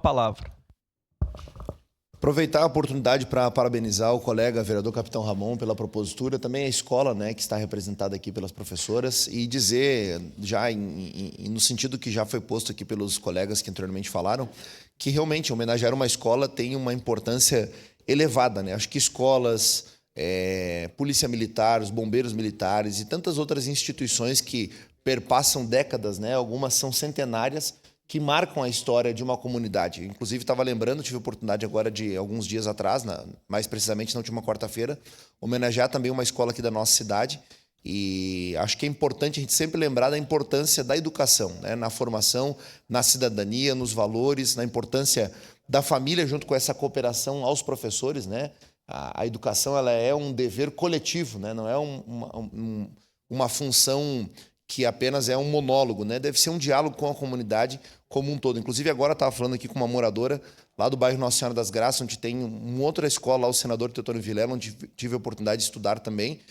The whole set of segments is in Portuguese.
palavra. Aproveitar a oportunidade para parabenizar o colega vereador Capitão Ramon pela propositura, também a escola, né, que está representada aqui pelas professoras, e dizer, já no sentido que já foi posto aqui pelos colegas que anteriormente falaram, que realmente homenagear uma escola tem uma importância elevada, né? Acho que escolas, polícia militar, os bombeiros militares e tantas outras instituições que perpassam décadas, né? Algumas são centenárias, que marcam a história de uma comunidade. Inclusive, estava lembrando, tive a oportunidade agora de alguns dias atrás, mais precisamente na última quarta-feira, homenagear também uma escola aqui da nossa cidade. E acho que é importante a gente sempre lembrar da importância da educação, né? Na formação, na cidadania, nos valores, na importância da família junto com essa cooperação aos professores, né? A educação ela é um dever coletivo, né? Não é uma função que apenas é um monólogo, né? Deve ser um diálogo com a comunidade como um todo. Inclusive, agora estava falando aqui com uma moradora lá do bairro Nossa Senhora das Graças, onde tem uma outra escola, lá, o senador Teotônio Vilela, onde tive a oportunidade de estudar também,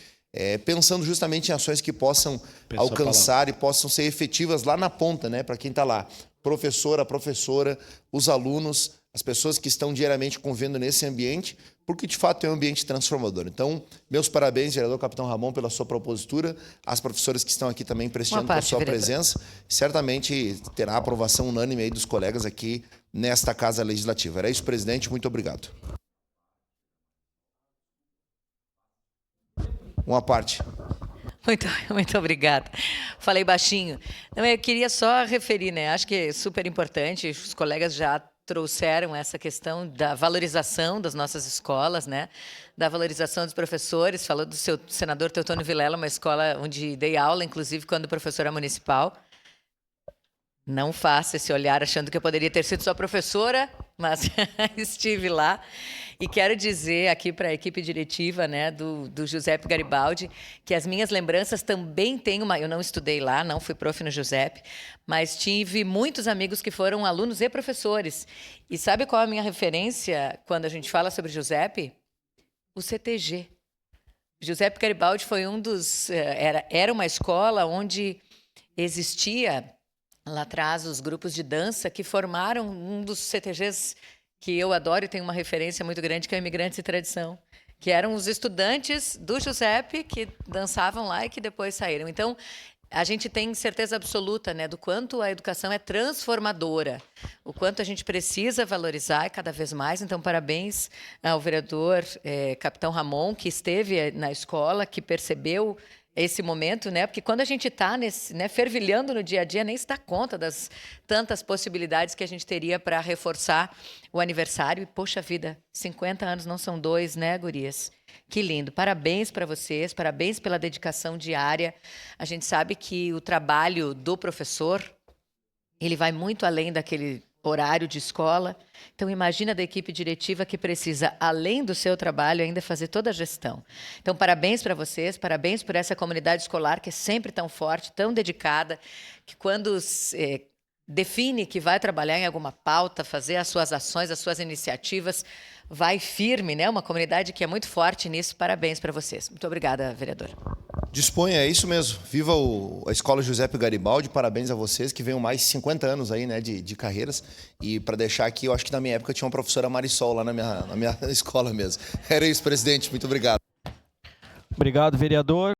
pensando justamente em ações que possam alcançar e possam ser efetivas lá na ponta, né? Para quem está lá, professora, os alunos, as pessoas que estão diariamente convivendo nesse ambiente, porque de fato é um ambiente transformador. Então, meus parabéns, vereador Capitão Ramon, pela sua propositura, as professoras que estão aqui também prestigiando por sua presença, certamente terá a aprovação unânime aí dos colegas aqui nesta Casa Legislativa. Era isso, presidente, muito obrigado. Uma parte. Muito obrigada. Falei baixinho. Não, eu queria só referir, né? Acho que é super importante, os colegas já trouxeram essa questão da valorização das nossas escolas, né? Da valorização dos professores. Falou do seu senador Teotônio Vilela, uma escola onde dei aula, inclusive quando professora municipal. Não faça esse olhar achando que eu poderia ter sido sua professora, mas estive lá. E quero dizer aqui para a equipe diretiva, né, do Giuseppe Garibaldi, que as minhas lembranças também têm uma... Eu não estudei lá, não fui prof no Giuseppe, mas tive muitos amigos que foram alunos e professores. E sabe qual é a minha referência quando a gente fala sobre Giuseppe? O CTG. Giuseppe Garibaldi foi um dos... Era uma escola onde existia... Lá atrás, os grupos de dança que formaram um dos CTGs que eu adoro e tenho uma referência muito grande, que é o Imigrantes e Tradição, que eram os estudantes do Giuseppe que dançavam lá e que depois saíram. Então, a gente tem certeza absoluta, né, do quanto a educação é transformadora, o quanto a gente precisa valorizar cada vez mais. Então, parabéns ao vereador Capitão Ramon, que esteve na escola, que percebeu esse momento, né? Porque quando a gente está fervilhando no dia a dia, nem se dá conta das tantas possibilidades que a gente teria para reforçar o aniversário. E, poxa vida, 50 anos não são 2, né, gurias? Que lindo. Parabéns para vocês, parabéns pela dedicação diária. A gente sabe que o trabalho do professor, ele vai muito além daquele horário de escola. Então, imagina da equipe diretiva que precisa, além do seu trabalho, ainda fazer toda a gestão. Então, parabéns para vocês, parabéns por essa comunidade escolar que é sempre tão forte, tão dedicada, que quando define que vai trabalhar em alguma pauta, fazer as suas ações, as suas iniciativas, vai firme, né? Uma comunidade que é muito forte nisso. Parabéns para vocês. Muito obrigada, vereador. Disponha, é isso mesmo. Viva a Escola Giuseppe Garibaldi, parabéns a vocês, que venham mais 50 anos aí, né, de carreiras. E para deixar aqui, eu acho que na minha época tinha uma professora Marisol lá na minha escola mesmo. Era isso, presidente, muito obrigado. Obrigado, vereador.